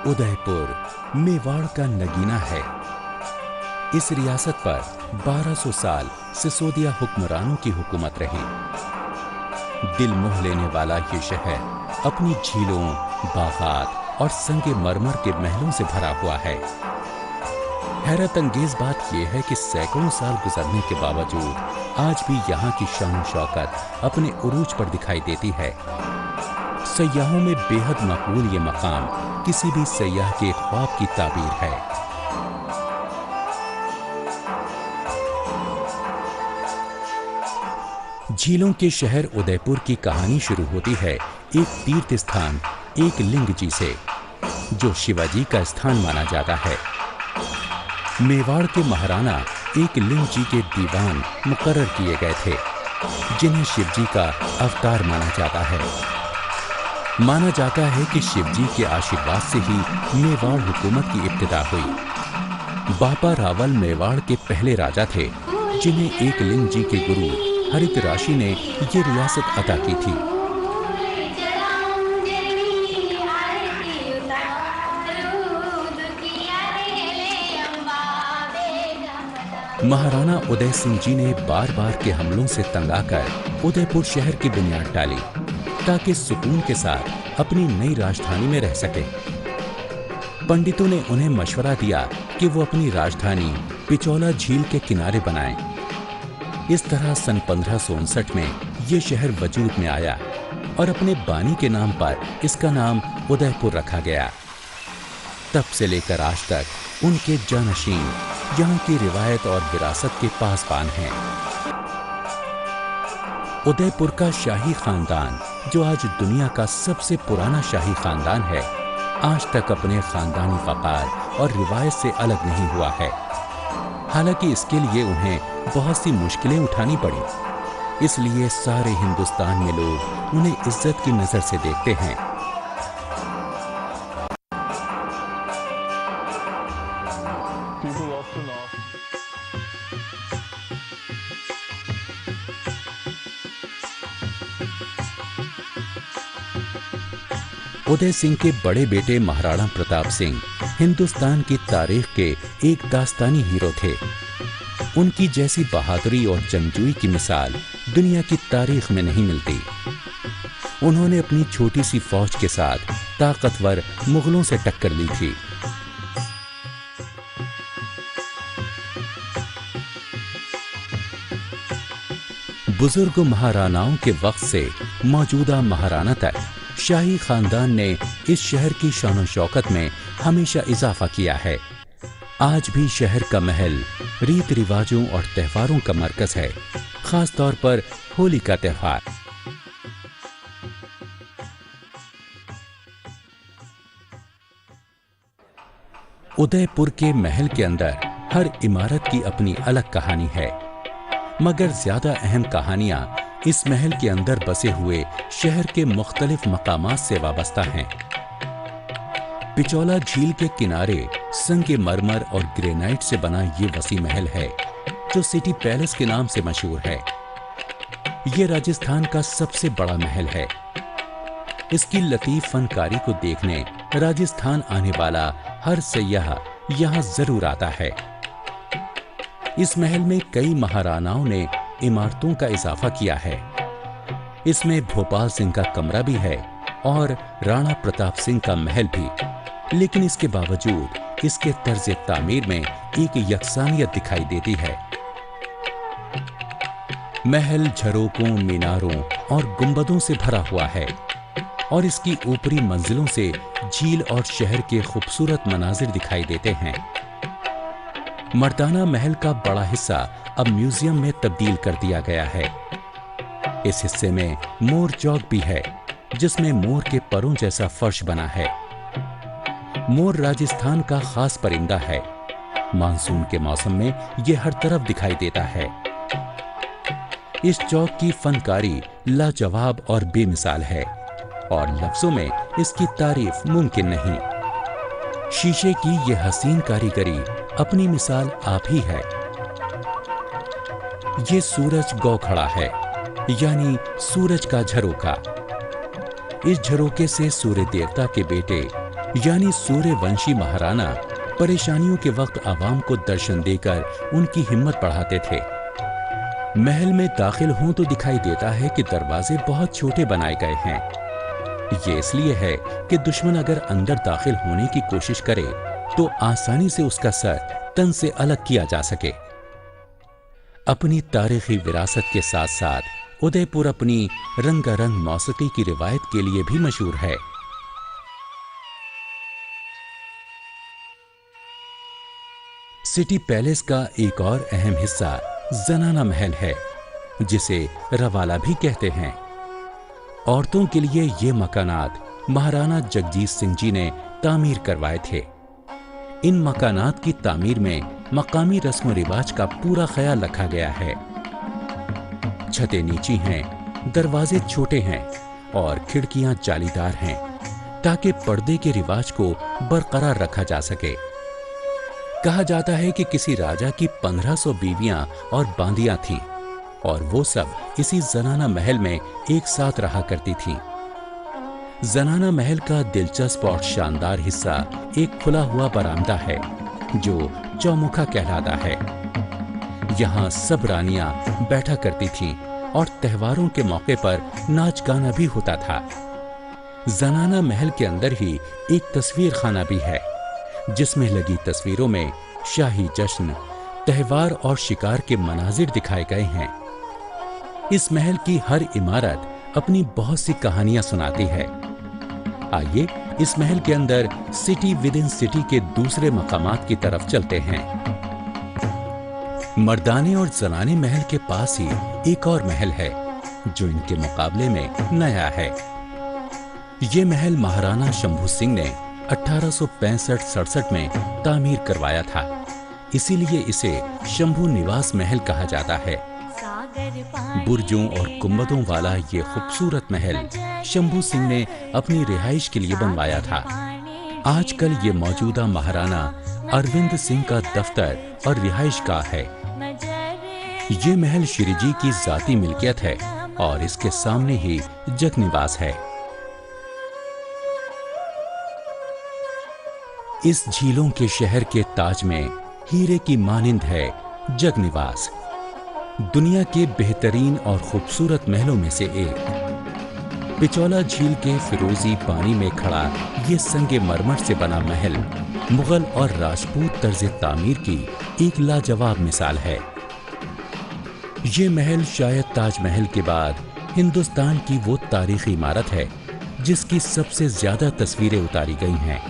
उदयपुर मेवाड़ का नगीना है। इस रियासत पर 1200 साल सिसोदिया हुक्मरानों की हुकूमत रही। दिल मोह लेने वाला ये शहर अपनी झीलों, बागात और संगे मरमर के महलों से भरा हुआ है। हैरत अंगेज बात यह है कि सैकड़ों साल गुजरने के बावजूद आज भी यहाँ की शान शौकत अपने उरूज पर दिखाई देती है। सयाहों में बेहद मकबूल ये मकाम किसी भी सयाह के ख्वाब की ताबीर है। झीलों के शहर उदयपुर की कहानी शुरू होती है एक तीर्थ स्थान एक लिंग जी से, जो शिवाजी का स्थान माना जाता है। मेवाड़ के महाराणा एक लिंग जी के दीवान मुकर्रर किए गए थे, जिन्हें शिवजी का अवतार माना जाता है। माना जाता है कि शिवजी के आशीर्वाद से ही मेवाड़ हुकूमत की इब्तिदा हुई। बापा रावल मेवाड़ के पहले राजा थे, जिन्हें एक लिंग जी के गुरु हरित राशि ने ये रियासत अता की थी। महाराणा उदय सिंह जी ने बार बार के हमलों से तंग आकर उदयपुर शहर की बुनियाद डाली, ताकि सुकून के साथ अपनी नई राजधानी में रह सके। पंडितों ने उन्हें मशवरा दिया कि वो अपनी राजधानी पिचौला झील के किनारे बनाएं। इस तरह सन 1559 में ये शहर वजूद में आया और अपने बानी के नाम पर इसका नाम उदयपुर रखा गया। तब से लेकर आज तक उनके जानशीन यहाँ की रिवायत और विरासत के पासबान हैं। उदयपुर का शाही खानदान, जो आज दुनिया का सबसे पुराना शाही खानदान है, आज तक अपने खानदानी वक़ार और रिवायत से अलग नहीं हुआ है। हालांकि इसके लिए उन्हें बहुत सी मुश्किलें उठानी पड़ी, इसलिए सारे हिंदुस्तान में लोग उन्हें इज्जत की नजर से देखते हैं। उदय सिंह के बड़े बेटे महाराणा प्रताप सिंह हिंदुस्तान की तारीख के एक दास्तानी हीरो थे। उनकी जैसी बहादुरी और जंगजूई की मिसाल दुनिया की तारीख में नहीं मिलती। उन्होंने अपनी छोटी सी फौज के साथ ताकतवर मुगलों से टक्कर ली थी। बुजुर्ग महाराणाओं के वक्त से मौजूदा महाराणा तक शाही खानदान ने इस शहर की शान शौकत में हमेशा इजाफा किया है। आज भी शहर का महल रीत रिवाजों और त्योहारों का मरकज है, खास तौर पर होली का त्योहार। उदयपुर के महल के अंदर हर इमारत की अपनी अलग कहानी है, मगर ज्यादा अहम कहानियां इस महल के अंदर बसे हुए शहर के मुख्तलिफ मकामात से वाबस्ता हैं। पिचौला झील के किनारे संगे मरमर और ग्रेनाइट से बना ये वसी महल है, जो सिटी पैलेस के नाम से मशहूर है। ये राजस्थान का सबसे बड़ा महल है। इसकी लतीफ फनकारी को देखने राजस्थान आने वाला हर सयाह यहाँ जरूर आता है। इस महल में कई महाराणाओं ने इमारतों का इजाफा किया है। इसमें भोपाल सिंह का कमरा भी है और राणा प्रताप सिंह का महल भी, लेकिन इसके बावजूद इसके तर्ज तामीर में एक यकसानियत दिखाई देती है। महल झरोकों, मीनारों और गुंबदों से भरा हुआ है और इसकी ऊपरी मंजिलों से झील और शहर के खूबसूरत मनाजिर दिखाई देते हैं। मर्दाना महल का बड़ा हिस्सा अब म्यूजियम में तब्दील कर दिया गया है। इस हिस्से में मोर चौक भी है, जिसमें मोर के परों जैसा फर्श बना है। मोर राजस्थान का खास परिंदा है। मानसून के मौसम में यह हर तरफ दिखाई देता है। इस चौक की फनकारी लाजवाब और बेमिसाल है और लफ्जों में इसकी तारीफ मुमकिन नहीं। शीशे की यह हसीन कारीगरी अपनी मिसाल आप ही है। ये सूरज गौ खड़ा है, यानी सूरज का झरोका। इस झरोके से सूर्य देवता के बेटे यानी सूर्यवंशी महाराणा परेशानियों के वक्त आवाम को दर्शन देकर उनकी हिम्मत बढ़ाते थे। महल में दाखिल हों तो दिखाई देता है कि दरवाजे बहुत छोटे बनाए गए हैं। ये इसलिए है कि दुश्मन अगर अंदर दाखिल होने की कोशिश करे तो आसानी से उसका सर तन से अलग किया जा सके। अपनी तारीखी विरासत के साथ साथ उदयपुर अपनी रंगारंग मौसीकी की रिवायत के लिए भी मशहूर है। सिटी पैलेस का एक और अहम हिस्सा जनाना महल है, जिसे रवाला भी कहते हैं। औरतों के लिए ये मकानात महाराणा जगजीत सिंह जी ने तामीर करवाए थे। इन मकानात की तामीर में मकामी रस्म रिवाज का पूरा ख्याल रखा गया है। छतें नीची हैं, दरवाजे छोटे हैं और खिड़कियां जालीदार हैं, ताकि पर्दे के रिवाज को बरकरार रखा जा सके। कहा जाता है कि किसी राजा की 1500 बीवियां और बांदियां थीं और वो सब इसी जनाना महल में एक साथ रहा करती थीं। जनाना महल का दिलचस्प और शानदार हिस्सा एक खुला हुआ बरामदा है, जो चौमुखा कहलाता है। यहाँ सब रानियां बैठा करती थीं और त्योहारों के मौके पर नाच गाना भी होता था। जनाना महल के अंदर ही एक तस्वीर खाना भी है, जिसमें लगी तस्वीरों में शाही जश्न, त्योहार और शिकार के मनाजिर दिखाए गए हैं। इस महल की हर इमारत अपनी बहुत सी कहानियां सुनाती है। आइए इस महल के अंदर सिटी विद इन सिटी के दूसरे मकामात की तरफ चलते हैं। मर्दाने और जनाने महल के पास ही एक और महल है, जो इनके मुकाबले में नया है। ये महल महाराणा शंभू सिंह ने 1865-67 में तामीर करवाया था, इसीलिए इसे शंभू निवास महल कहा जाता है। बुर्जों और गुंबदों वाला ये खूबसूरत महल शंभू सिंह ने अपनी रिहाइश के लिए बनवाया था। आजकल ये मौजूदा महाराणा अरविंद सिंह का दफ्तर और रिहाइश गाह है। ये महल श्री जी की जाती मिल्कियत है और इसके सामने ही जग निवास है। इस झीलों के शहर के ताज में हीरे की मानिंद है जग निवास, दुनिया के बेहतरीन और खूबसूरत महलों में से एक। पिचौला झील के फिरोजी पानी में खड़ा ये संगे मरमर से बना महल मुगल और राजपूत तर्ज तामीर की एक लाजवाब मिसाल है। ये महल शायद ताजमहल के बाद हिंदुस्तान की वो तारीखी इमारत है जिसकी सबसे ज्यादा तस्वीरें उतारी गई हैं।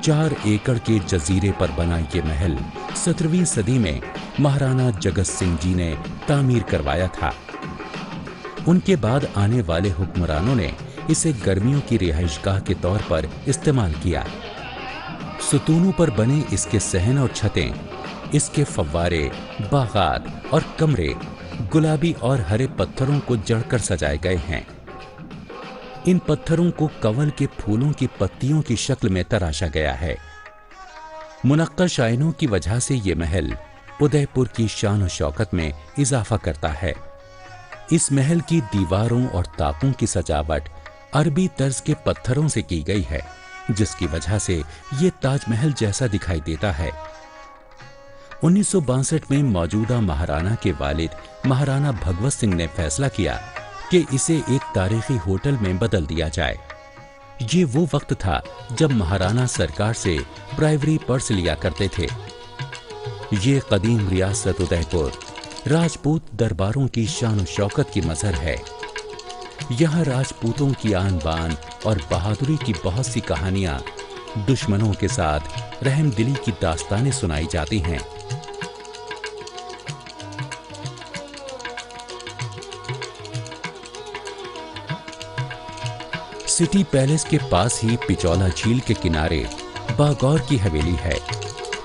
4 एकड़ के जजीरे पर बना ये महल 17वीं सदी में महाराणा जगत सिंह जी ने तामीर करवाया था। उनके बाद आने वाले हुक्मरानों ने इसे गर्मियों की रिहाइशगाह के तौर पर इस्तेमाल किया। सुतूनों पर बने इसके सहन और छतें, इसके फव्वारे, बागात और कमरे गुलाबी और हरे पत्थरों को जड़कर सजाए गए हैं। इन पत्थरों को कंवल के फूलों की पत्तियों की शक्ल में तराशा गया है। मुनक्कश आयनों की वजह से ये महल उदयपुर की शान और शौकत में इजाफा करता है। इस महल की दीवारों और ताकों की सजावट अरबी तर्ज के पत्थरों से की गई है, जिसकी वजह से ये ताजमहल जैसा दिखाई देता है। 1962 में मौजूदा महाराणा के वालिद महाराणा भगवत सिंह ने फैसला किया कि इसे एक तारीखी होटल में बदल दिया जाए। ये वो वक्त था जब महाराणा सरकार से प्राइवरी पर्स लिया करते थे। ये कदीम रियासत उदयपुर राजपूत दरबारों की शान शौकत की मजहर है। यहाँ राजपूतों की आन बान और बहादुरी की बहुत सी कहानियां, दुश्मनों के साथ रहमदिली की दास्तानें सुनाई जाती हैं। सिटी पैलेस के पास ही पिचौला झील के किनारे बागौर की हवेली है,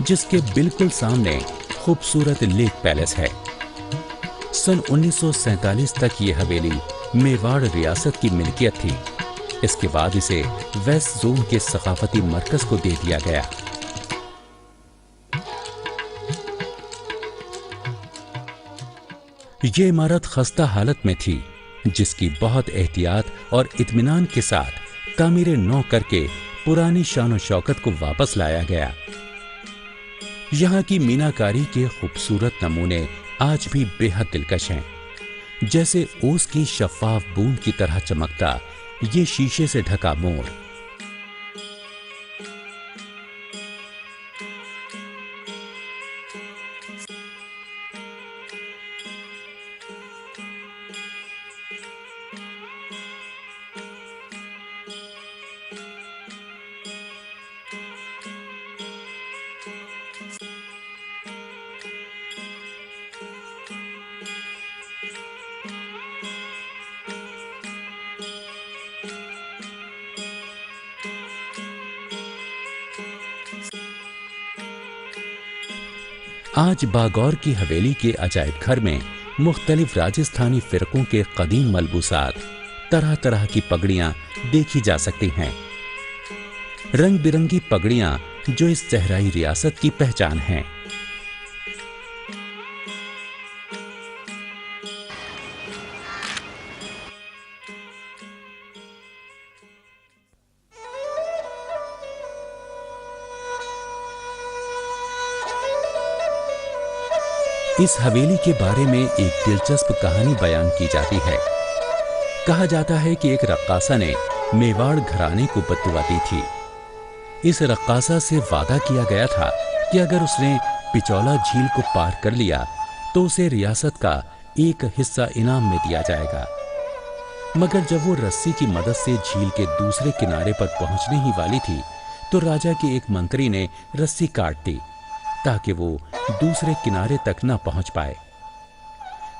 जिसके बिल्कुल सामने खूबसूरत लेक पैलेस है। सन 1947 तक ये हवेली मेवाड़ रियासत की मिल्कियत थी। इसके बाद इसे वेस्ट जोन के सकाफती मरकज को दे दिया गया। ये इमारत खस्ता हालत में थी जिसकी बहुत एहतियात और इत्मीनान के साथ तामीर नौ करके पुरानी शान शौकत को वापस लाया गया। यहाँ की मीनाकारी के खूबसूरत नमूने आज भी बेहद दिलकश हैं। जैसे ओस की शफाफ बूंद की तरह चमकता ये शीशे से ढका मोर, आज बागौर की हवेली के अजायब घर में मुख्तलिफ राजस्थानी फिरकों के कदीम मलबूसात, तरह तरह की पगड़ियां देखी जा सकती हैं। रंग बिरंगी पगड़ियां जो इस सहराई रियासत की पहचान हैं। इस हवेली के बारे में एक दिलचस्प कहानी बयान की जाती है। कहा जाता है कि एक रक्कासा ने मेवाड़ घराने को बद्दुआ दी थी। इस रक्कासा से वादा किया गया था कि अगर उसने पिचौला झील को पार कर लिया तो उसे रियासत का एक हिस्सा इनाम में दिया जाएगा। मगर जब वो रस्सी की मदद से झील के दूसरे किनारे पर पहुंचने ही वाली थी तो राजा के एक मंत्री ने रस्सी काट दी ताकि वो दूसरे किनारे तक न पहुंच पाए।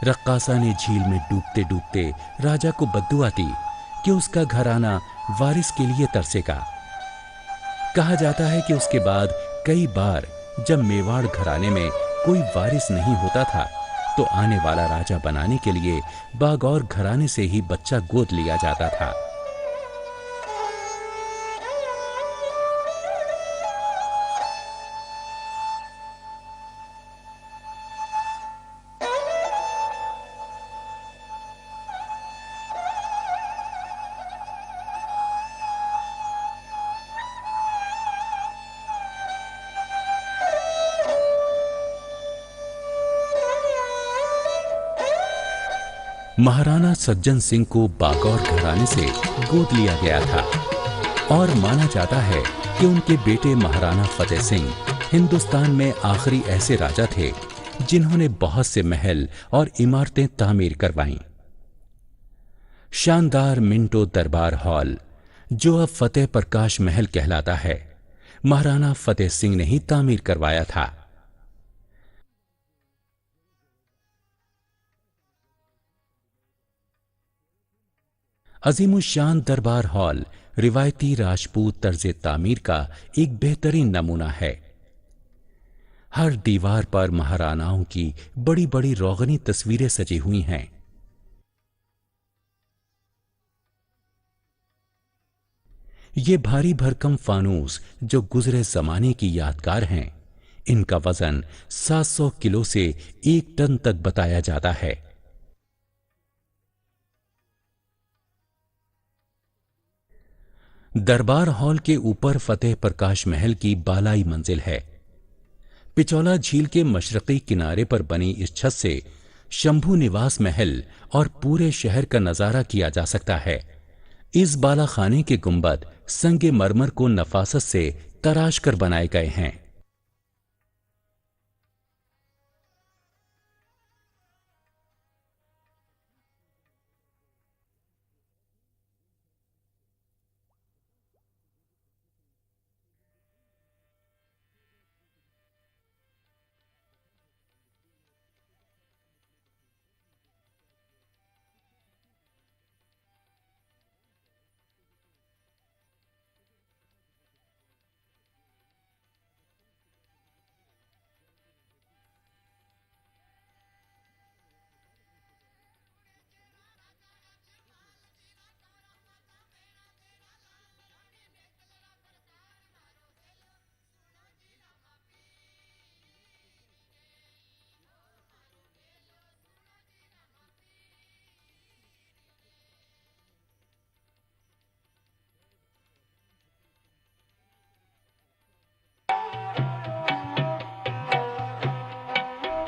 रक्कासा ने झील में डूबते डूबते राजा को बद्दुआ दी कि उसका घराना वारिस के लिए तरसेगा। कहा जाता है कि उसके बाद कई बार जब मेवाड़ घराने में कोई वारिस नहीं होता था तो आने वाला राजा बनाने के लिए बागौर घराने से ही बच्चा गोद लिया जाता था। महाराणा सज्जन सिंह को बागौर घराने से गोद लिया गया था और माना जाता है कि उनके बेटे महाराणा फतेह सिंह हिंदुस्तान में आखिरी ऐसे राजा थे जिन्होंने बहुत से महल और इमारतें तामीर करवाईं। शानदार मिंटो दरबार हॉल, जो अब फतेह प्रकाश महल कहलाता है, महाराणा फतेह सिंह ने ही तामीर करवाया था। अजीमुशान दरबार हॉल रिवायती राजपूत तर्ज तामीर का एक बेहतरीन नमूना है। हर दीवार पर महाराणाओं की बड़ी बड़ी रोगनी तस्वीरें सजी हुई हैं। ये भारी भरकम फानूस जो गुजरे जमाने की यादगार हैं, इनका वजन 700 किलो से 1 टन तक बताया जाता है। दरबार हॉल के ऊपर फतेह प्रकाश महल की बालाई मंजिल है। पिचौला झील के मशरकी किनारे पर बनी इस छत से शंभू निवास महल और पूरे शहर का नजारा किया जा सकता है। इस बाला खाने के गुंबद संगे मरमर को नफासत से तराश कर बनाए गए हैं।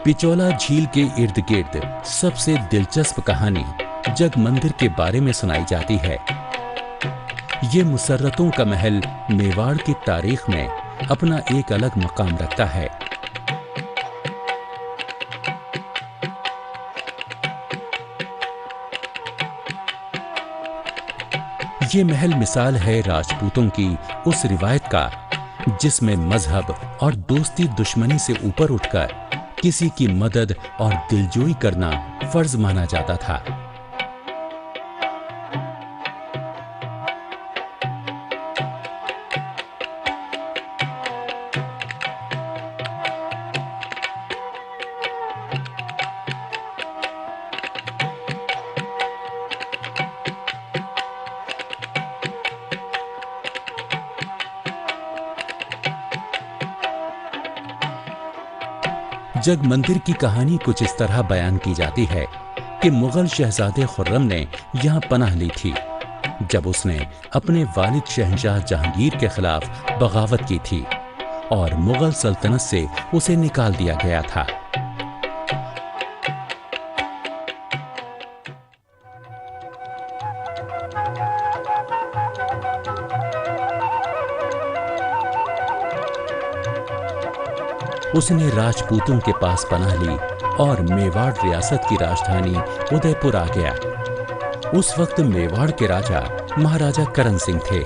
पिचौला झील के इर्द गिर्द सबसे दिलचस्प कहानी जग मंदिर के बारे में सुनाई जाती है। ये मुसर्रतों का महल मेवाड़ की तारीख में अपना एक अलग मकाम रखता है। ये महल मिसाल है राजपूतों की उस रिवायत का जिसमें मजहब और दोस्ती दुश्मनी से ऊपर उठकर किसी की मदद और दिलजोई करना फर्ज माना जाता था। जग मंदिर की कहानी कुछ इस तरह बयान की जाती है कि मुगल शहजादे खुर्रम ने यहाँ पनाह ली थी जब उसने अपने वालिद शहंशाह जहांगीर के खिलाफ बगावत की थी और मुगल सल्तनत से उसे निकाल दिया गया था। उसने राजपूतों के पास पनाह ली और मेवाड़ रियासत की राजधानी उदयपुर आ गया। उस वक्त मेवाड़ के राजा महाराजा करण सिंह थे।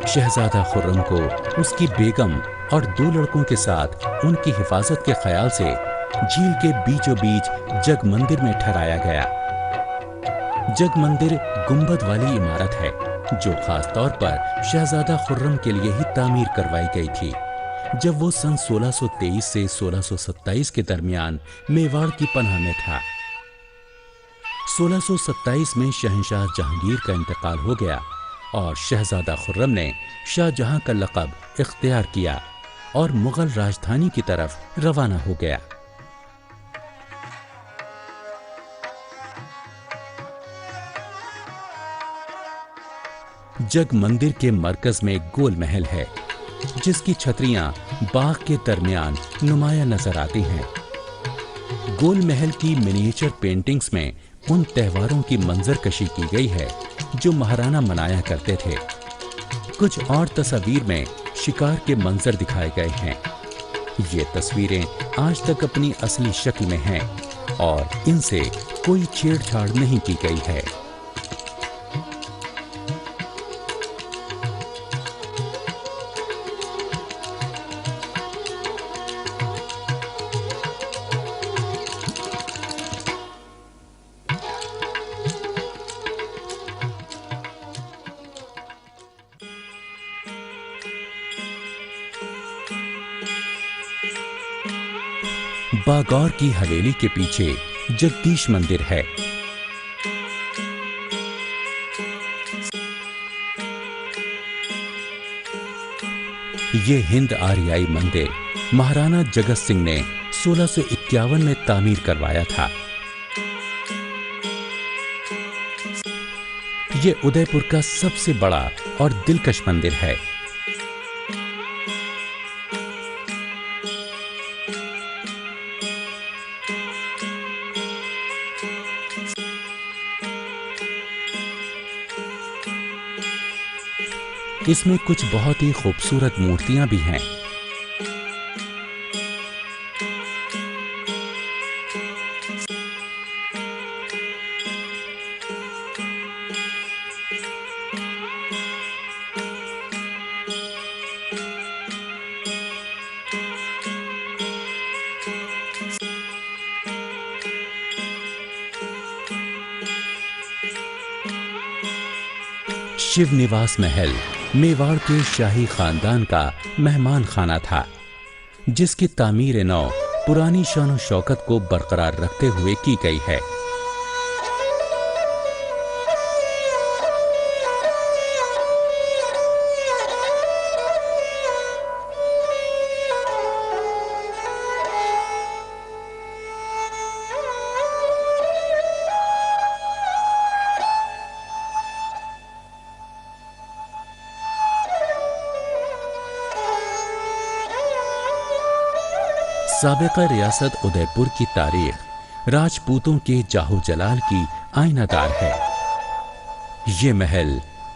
शहजादा खुर्रम को उसकी बेगम और 2 लड़कों के साथ उनकी हिफाजत के ख्याल से झील के बीचों बीच जग मंदिर में ठहराया गया। जग मंदिर गुंबद वाली इमारत है जो खास तौर पर शहजादा खुर्रम के लिए ही तामीर करवाई गई थी जब वो सन 1623 से 1627 के दरमियान मेवाड़ की पनाह में था। 1627 में शहंशाह जहांगीर का इंतकाल हो गया और शहजादा खुर्रम ने शाहजहां का लक़ब इख्तियार किया और मुगल राजधानी की तरफ रवाना हो गया। जग मंदिर के मरकज में गोल महल है जिसकी छतरियां बाग के दरमियान नुमाया नजर आती हैं। गोल महल की मिनिएचर पेंटिंग्स में उन त्योहारों की मंजरकशी की गई है जो महाराणा मनाया करते थे। कुछ और तस्वीर में शिकार के मंजर दिखाए गए हैं। ये तस्वीरें आज तक अपनी असली शक्ल में हैं और इनसे कोई छेड़छाड़ नहीं की गई है। बागौर की हवेली के पीछे जगदीश मंदिर है। ये हिंद आर्याई मंदिर महाराणा जगत सिंह ने 1651 में तामीर करवाया था। ये उदयपुर का सबसे बड़ा और दिलकश मंदिर है। इसमें कुछ बहुत ही खूबसूरत मूर्तियां भी हैं। शिव निवास महल मेवाड़ के शाही खानदान का मेहमान खाना था जिसकी तामीर नौ पुरानी शान शौकत को बरकरार रखते हुए की गई है। साबिका रियासत उदयपुर की तारीख राजपूतों के जाहो जलाल की आईनादार है। ये महल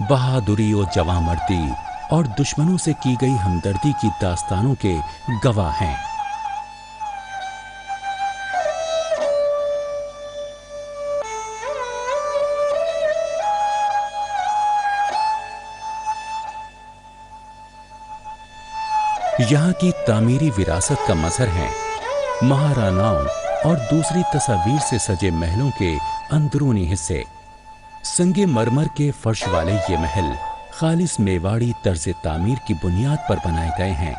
बहादुरी और जवामर्दी और दुश्मनों से की गई हमदर्दी की दास्तानों के गवाह हैं। यहाँ की तामीरी विरासत का मजहर है महाराणाओं और दूसरी तस्वीर से सजे महलों के अंदरूनी हिस्से। संगे मरमर के फर्श वाले ये महल खालिस मेवाड़ी तर्ज तामीर की बुनियाद पर बनाए गए हैं।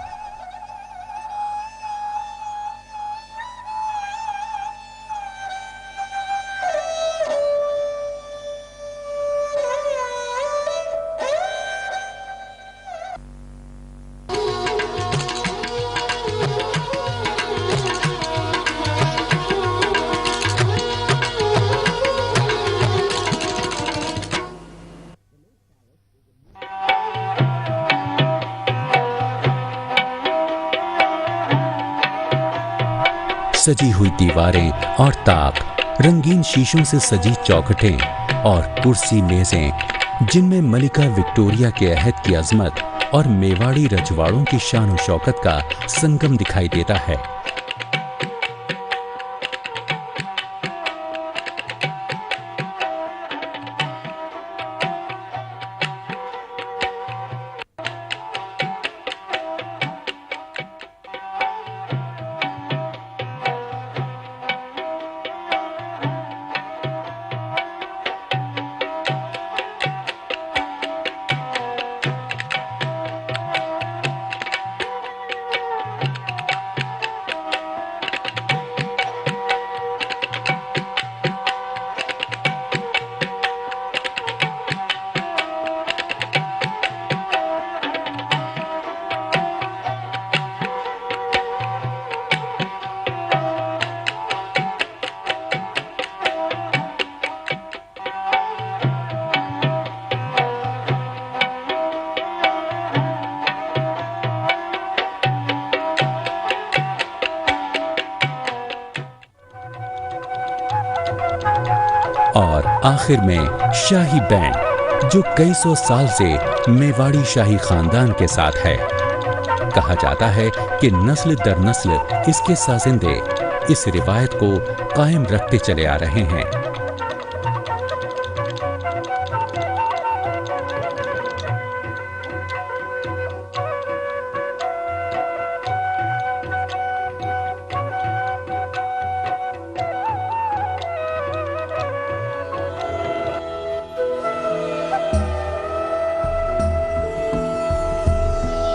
सजी हुई दीवारें और ताक, रंगीन शीशों से सजी चौखटें और कुर्सी मेजें जिनमें मलिका विक्टोरिया के अहद की अजमत और मेवाड़ी रजवाड़ों की शान और शौकत का संगम दिखाई देता है। और आखिर में शाही बैंड जो कई सौ साल से मेवाड़ी शाही खानदान के साथ है। कहा जाता है कि नस्ल दर नस्ल इसके साजिंदे इस रिवायत को कायम रखते चले आ रहे हैं।